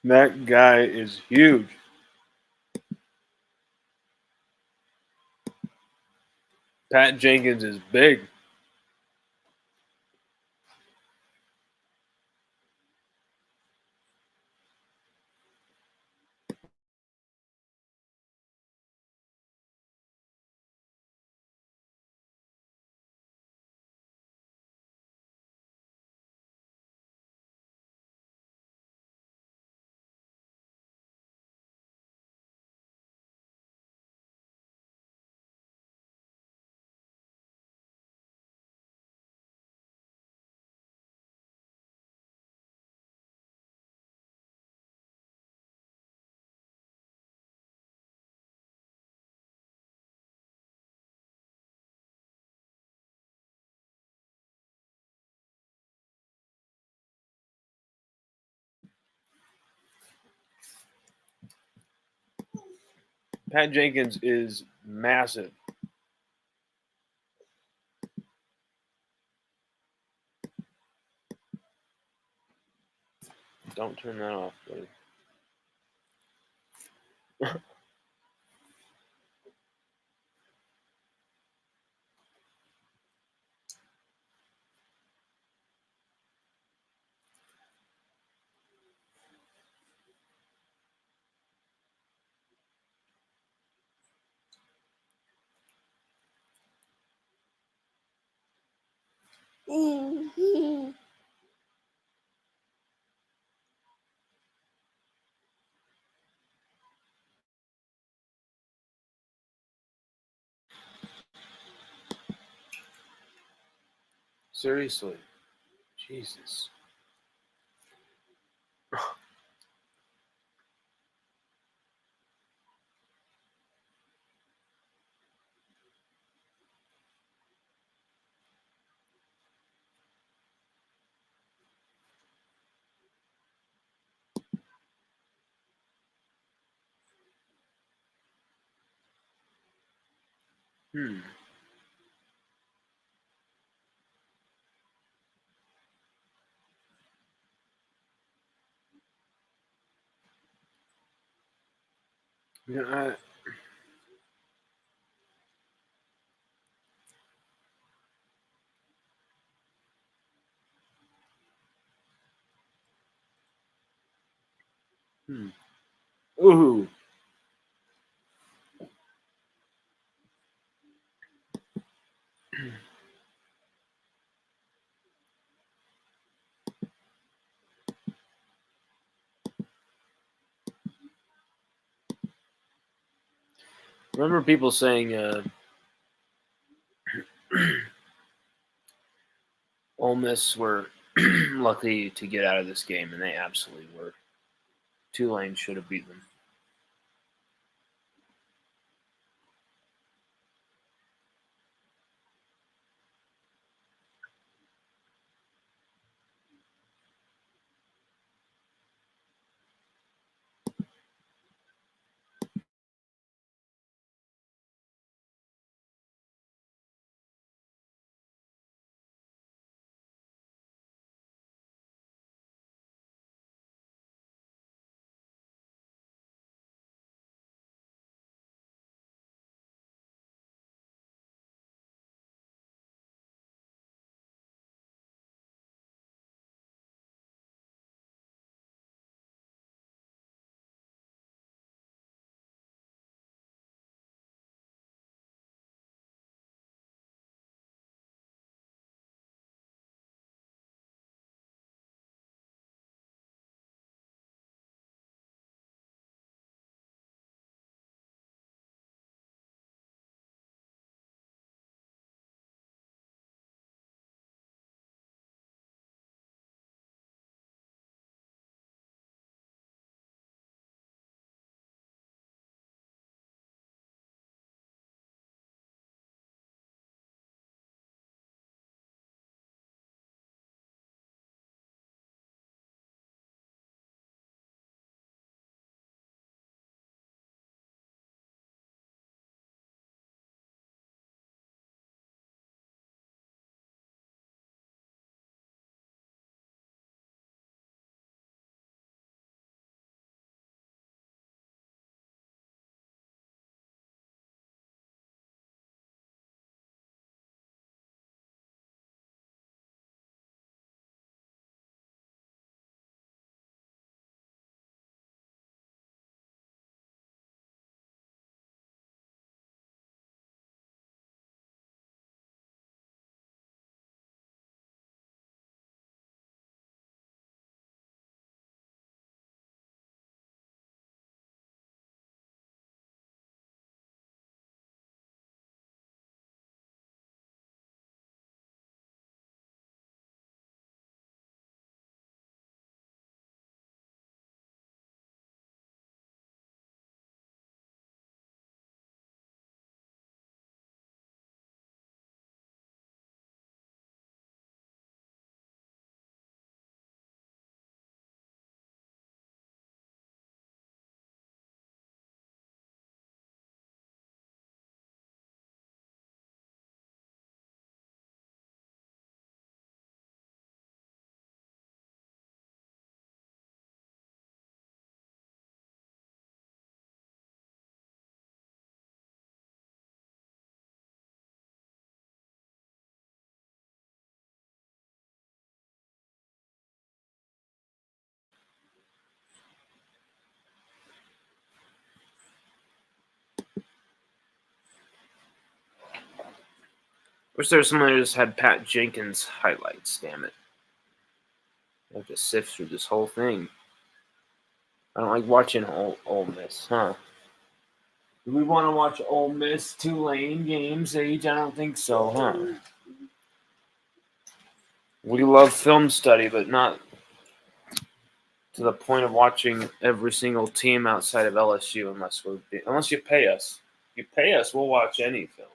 Speaker 1: That guy is huge. Pat Jenkins is big. Pat Jenkins is massive. Don't turn that off, buddy. Seriously. Jesus. Hmm. Yeah, hmm. Ooh. Remember people saying Ole Miss were lucky to get out of this game, and they absolutely were. Tulane should have beat them. Wish there was someone who just had Pat Jenkins highlights. Damn it! I have to sift through this whole thing. I don't like watching Ole Miss, huh? Do we want to watch Ole Miss Tulane games, Age? I don't think so, huh? We love film study, but not to the point of watching every single team outside of LSU, unless you pay us. If you pay us, we'll watch any film.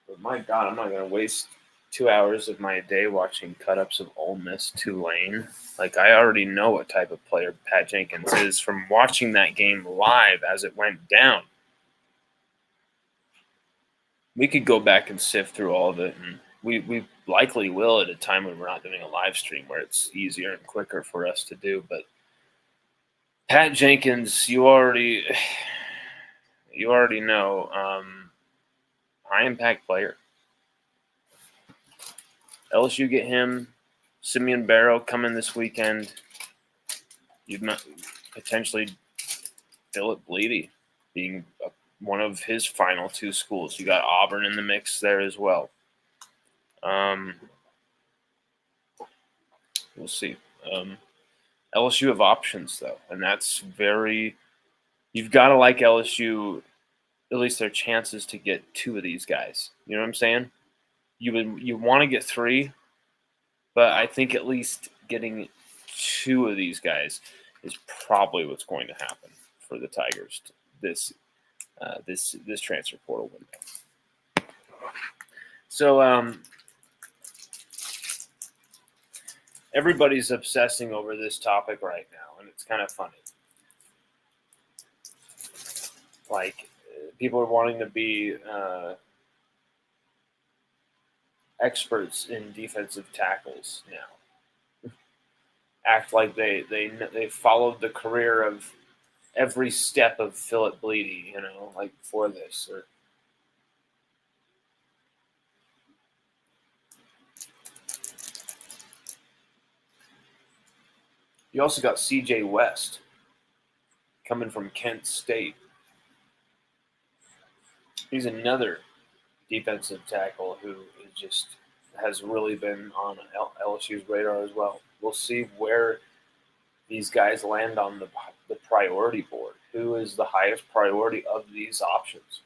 Speaker 1: But my God, I'm not going to waste 2 hours of my day watching cut-ups of Ole Miss Tulane. Like, I already know what type of player Pat Jenkins is from watching that game live as it went down. We could go back and sift through all of it, and we likely will at a time when we're not doing a live stream where it's easier and quicker for us to do. But Pat Jenkins, you already know, high impact player. LSU get him. Simeon Barrow coming this weekend. You'd potentially Philip Bleedy being one of his final 2 schools. You got Auburn in the mix there as well. We'll see. LSU have options though, and that's very. You've got to like LSU, at least their chances to get 2 of these guys. You know what I'm saying? You want to get 3, but I think at least getting 2 of these guys is probably what's going to happen for the Tigers this transfer portal window. So everybody's obsessing over this topic right now, and it's kind of funny. Like, people are wanting to be experts in defensive tackles now. Act like they followed the career of every step of Philip Bleedy, like before this. Or you also got CJ West coming from Kent State. He's another defensive tackle who has really been on LSU's radar as well. We'll see where these guys land on the priority board. Who is the highest priority of these options?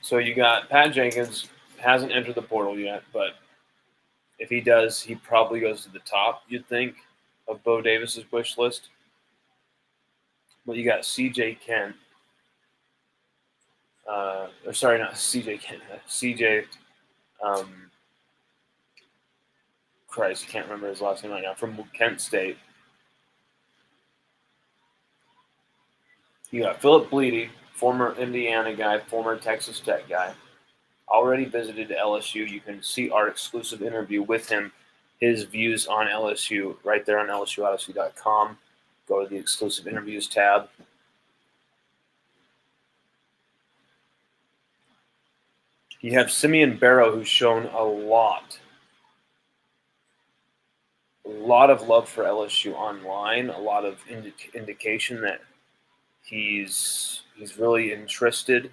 Speaker 1: So you got Pat Jenkins, hasn't entered the portal yet, but if he does, he probably goes to the top, you'd think, of Bo Davis's wish list. But you got CJ Kent. Sorry, not CJ Kent. CJ. Christ, I can't remember his last name right now. From Kent State. You got Philip Bleedy, former Indiana guy, former Texas Tech guy. Already visited LSU. You can see our exclusive interview with him, his views on LSU, right there on LSUODYSSEY.com. Go to the exclusive interviews tab. You have Simeon Barrow, who's shown a lot of love for LSU online, a lot of indication that he's really interested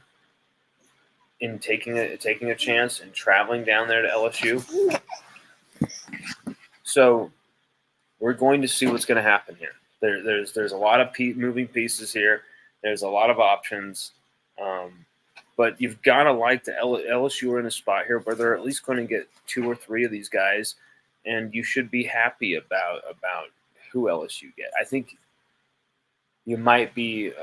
Speaker 1: in taking a chance and traveling down there to LSU. So we're going to see what's going to happen here. There's a lot of moving pieces here. There's a lot of options. But you've got to like the LSU are in a spot here where they're at least going to get 2 or 3 of these guys, and you should be happy about who LSU get. I think you might be,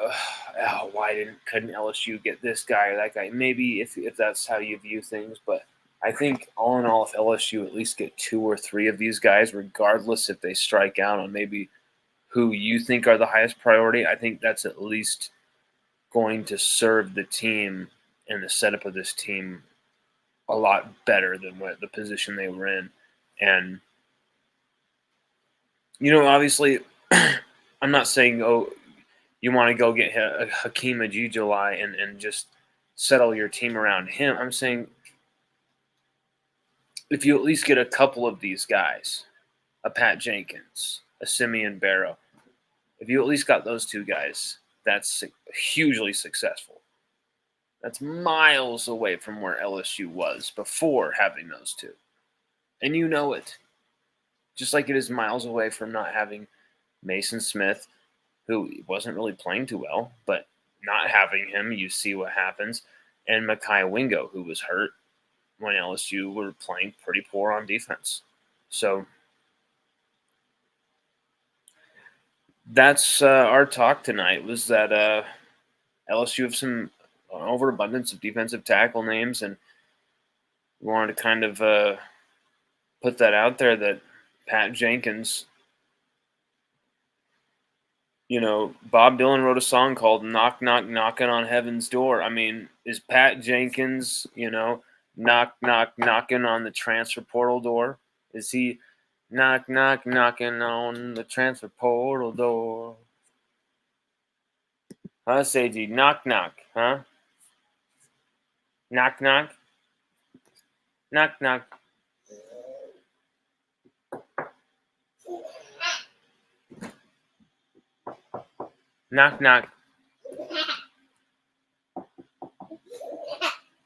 Speaker 1: couldn't LSU get this guy or that guy? Maybe if that's how you view things, but I think all in all, if LSU at least get 2 or 3 of these guys, regardless if they strike out on maybe who you think are the highest priority, I think that's at least going to serve the team and the setup of this team a lot better than what the position they were in. And, obviously, I'm not saying, you want to go get Hakeem Ajijalai and just settle your team around him. I'm saying if you at least get a couple of these guys, a Pat Jenkins, a Simeon Barrow, if you at least got those 2 guys, that's hugely successful. That's miles away from where LSU was before having those two. And you know it. Just like it is miles away from not having Mason Smith, who wasn't really playing too well, but not having him, you see what happens. And Mekhi Wingo, who was hurt when LSU were playing pretty poor on defense. So that's our talk tonight, was that LSU have some overabundance of defensive tackle names, and we wanted to kind of put that out there that Pat Jenkins, Bob Dylan wrote a song called Knock, Knock, Knocking on Heaven's Door. I mean, is Pat Jenkins, knock, knock, knocking on the transfer portal door? Is he knock, knock, knocking on the transfer portal door? Huh, Seiji? Knock, knock, huh? Knock, knock. Knock, knock. Knock, knock.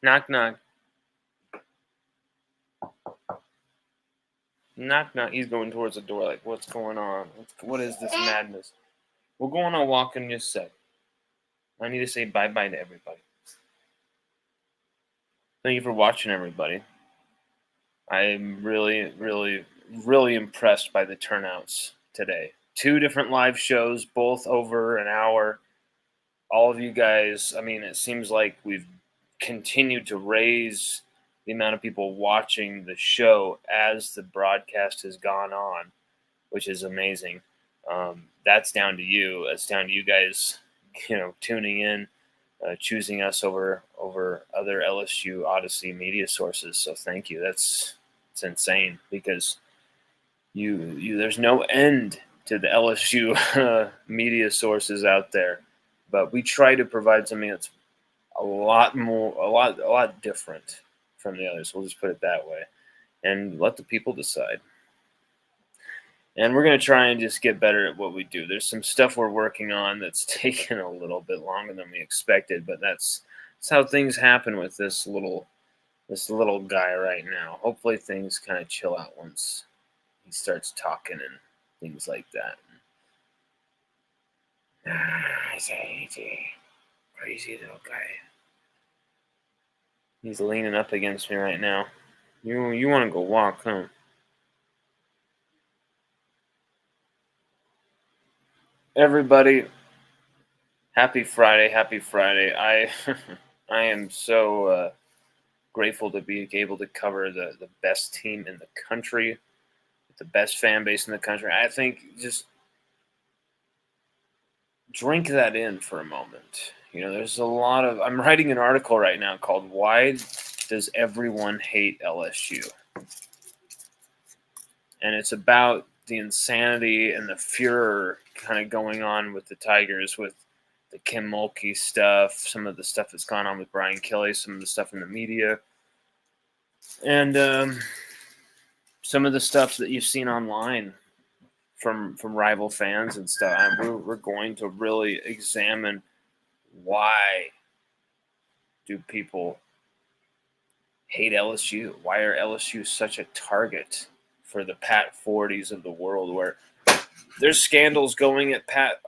Speaker 1: Knock, knock. Knock, knock. He's going towards the door like, what's going on? What is this madness? We're going on a walk in just a sec. I need to say bye-bye to everybody. Thank you for watching, everybody. I'm really, really, really impressed by the turnouts today. 2 different live shows, both over an hour. All of you guys, I mean, it seems like we've continued to raise the amount of people watching the show as the broadcast has gone on, which is amazing. That's down to you. It's down to you guys, tuning in, choosing us over other LSU Odyssey media sources. So thank you. It's insane because there's no end to the LSU media sources out there, but we try to provide something that's a lot different from the others. We'll just put it that way, and let the people decide. And we're going to try and just get better at what we do. There's some stuff we're working on that's taken a little bit longer than we expected, but that's how things happen with this little guy right now. Hopefully things kind of chill out once he starts talking and things like that. Crazy little guy. He's leaning up against me right now. You want to go walk, huh? Everybody, happy Friday. I am so grateful to be able to cover the best team in the country, the best fan base in the country. I think just drink that in for a moment. There's a lot of... I'm writing an article right now called Why Does Everyone Hate LSU? And it's about the insanity and the furor kind of going on with the Tigers, with the Kim Mulkey stuff, some of the stuff that's gone on with Brian Kelly, some of the stuff in the media, and some of the stuff that you've seen online from rival fans and stuff. We're going to really examine why do people hate LSU? Why are LSU such a target for the Pat Fordes of the world, where there's scandals going at Pat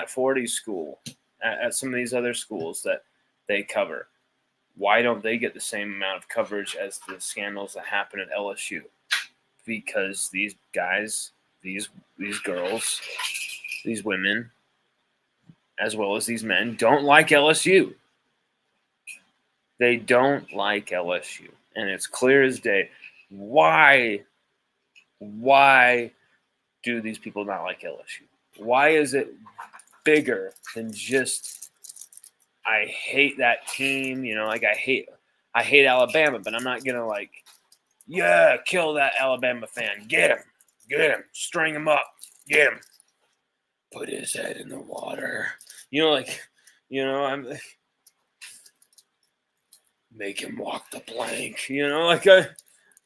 Speaker 1: Forde's school, at some of these other schools that they cover? Why don't they get the same amount of coverage as the scandals that happen at LSU? Because these guys, these girls, these women, as well as these men, don't like LSU. They don't like LSU. And it's clear as day. Why do these people not like LSU? Why is it bigger than just, I hate that team, like I hate Alabama, but I'm not gonna kill that Alabama fan. Get him, string him up, get him, put his head in the water. I'm make him walk the plank.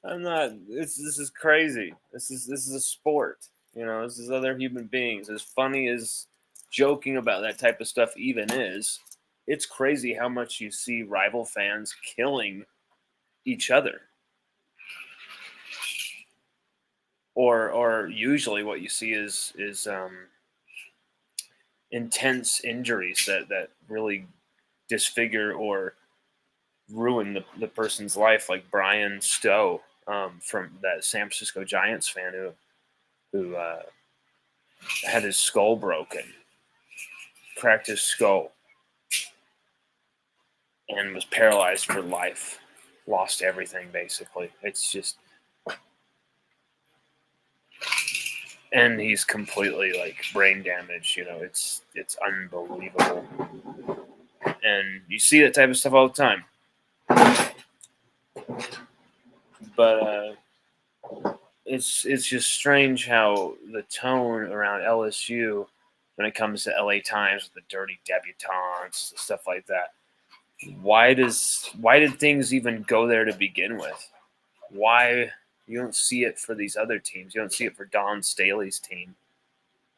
Speaker 1: I'm not. This is crazy. This is a sport. This is other human beings. As funny as joking about that type of stuff even is, it's crazy how much you see rival fans killing each other. Or usually what you see is intense injuries that really disfigure or ruin the person's life, like Brian Stowe, from that San Francisco Giants fan who had his skull broken, cracked his skull, and was paralyzed for life, lost everything basically. It's just, and he's completely like brain damaged. It's unbelievable, and you see that type of stuff all the time. But it's just strange how the tone around LSU when it comes to LA Times, the dirty debutantes, stuff like that. Why did things even go there to begin with? Why you don't see it for these other teams? You don't see it for Don Staley's team,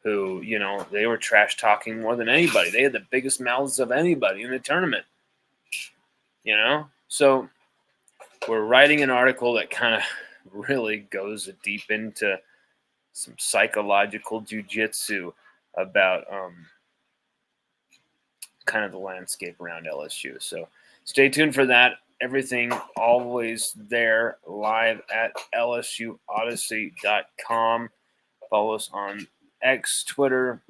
Speaker 1: who, they were trash talking more than anybody. They had the biggest mouths of anybody in the tournament. So we're writing an article that kind of really goes deep into some psychological jujitsu about kind of the landscape around LSU. So stay tuned for that. Everything always there live at LSUODYSSEY.com. Follow us on X, Twitter.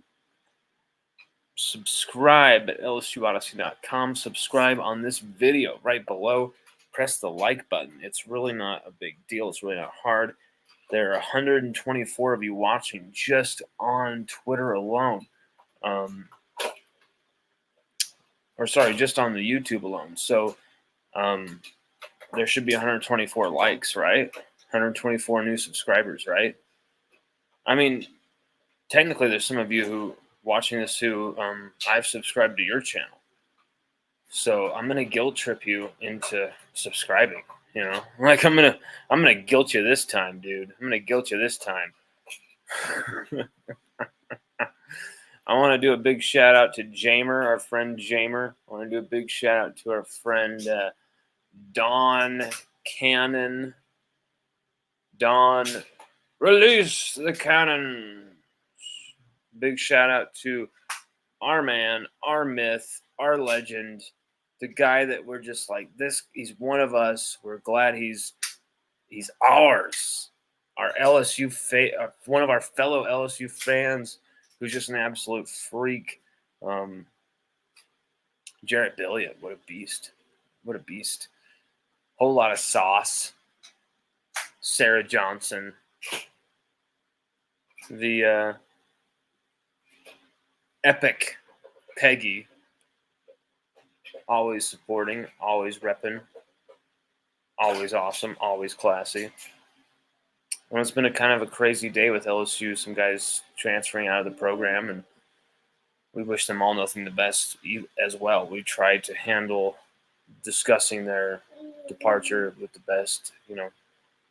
Speaker 1: Subscribe at LSUODYSSEY.com. Subscribe on this video right below. Press the like button. It's really not a big deal. It's really not hard. There are 124 of you watching just on Twitter alone. Just on the YouTube alone. So there should be 124 likes, right? 124 new subscribers, right? I mean, technically, there's some of you who watching this who I've subscribed to your channel. So I'm gonna guilt trip you into subscribing. Like I'm gonna guilt you this time, dude. I'm gonna guilt you this time. I want to do a big shout out to Jamer, our friend Jamer. I want to do a big shout out to our friend Don Cannon. Don, release the cannon. Big shout out to our man, our myth, our legend, the guy that we're just like this. He's one of us. We're glad he's ours. Our LSU one of our fellow LSU fans, who's just an absolute freak. Jarrett Billiot, what a beast. What a beast. Whole lot of sauce. Sarah Johnson. The epic Peggy. Always supporting, always repping. Always awesome, always classy. Well, it's been a kind of a crazy day with LSU. Some guys transferring out of the program, and we wish them all nothing but the best as well. We tried to handle discussing their departure with the best,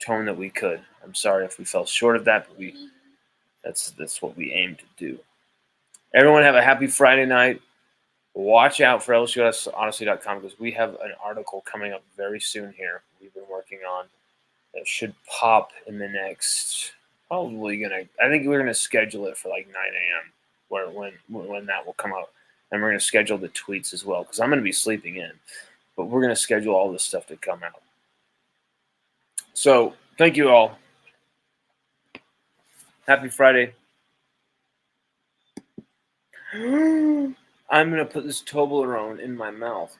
Speaker 1: tone that we could. I'm sorry if we fell short of that, but that's what we aim to do. Everyone have a happy Friday night. Watch out for LSUODYSSEY.com because we have an article coming up very soon here. We've been working on that should pop in the next I think we're gonna schedule it for like 9 a.m. when that will come out, and we're gonna schedule the tweets as well because I'm gonna be sleeping in, but we're gonna schedule all this stuff to come out. So thank you all. Happy Friday. I'm gonna put this Toblerone in my mouth.